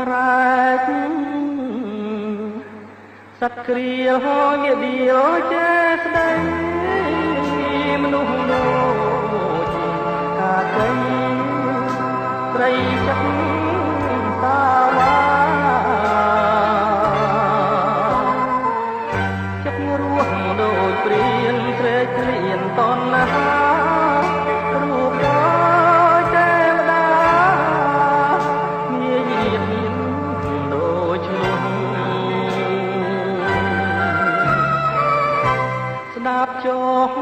សម្រាប់សត្វគ្រាលងាឌៀលចេស្ដីមនុស្សដូចកាកៃស្រីចិត្តតាវ៉ាចិត្តរស់ដូចព្រៀនស្រែកក្លៀនតណ្ហារូបដូចទេវតាមាយាទដូចឈ្មោះស្ដាប់ចុះ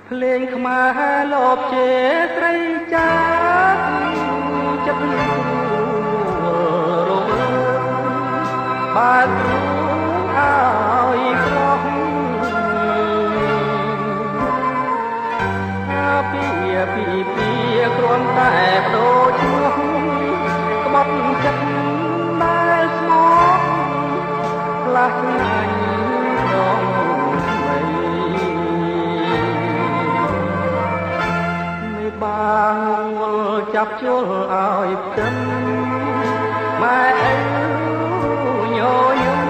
ភ្លេងខ្មែរលបជេស្រីចាចិត្តគ្រូរវើបើគ្រូឲ្យក្រោះពីគ្រាន់តែបដូរឈ្មោះក្បត់ចិត្តដែលស្មោះផ្លាស់ថ្ងៃរងថ្មីមេបាងល់ចាប់ជល់ឲ្យផ្ទឹមម៉ែឪញយំ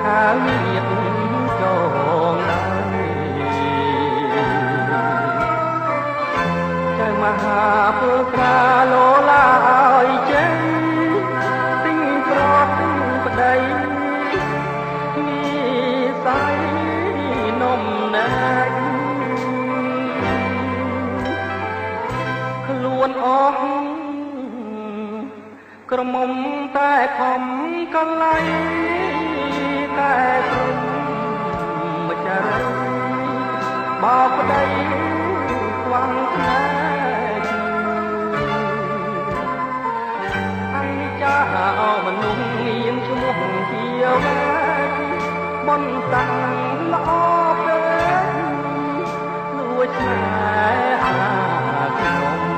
ហើយមានចងដៃមហាពុត្រាលោឡាឲ្យចេញទិញប្រត់ទិញប្តីមានស័យនំណាច់ខ្លួនអស់ក្រមុំតែខំកលៃតែព្រមម្ចាស់បោកប្តីខ្វាំងខ្នែចាមនុស្សមានឈ្មោះជាវ៉ែបនតាំងល្អពេកលួចស្នេហាខ្ញុំ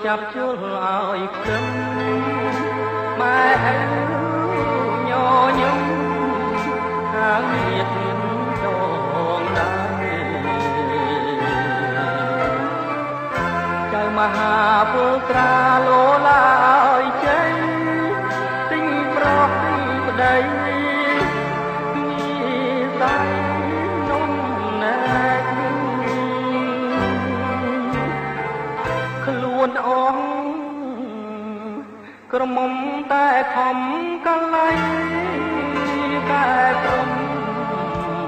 ចាប់ជល់ឲ្យខ្ទឹមម៉ែឪញញឹមខាងមានចងដៃចៅមហាពុត្រាលោឡាឲ្យចេញទិញប្រោះទិញប្តីមានដៃនំណែកខ្លួនអស់ក្រមុំតែខំកលៃតែព្រម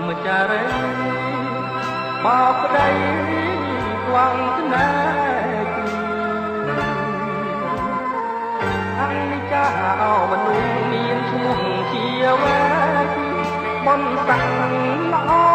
ម្ចាស់រីបោកប្តីខ្វាំងស្នេហ៍អនិច្ចាមនុស្សមានឈ្មោះជាវ៉ែបនតាំងល្អ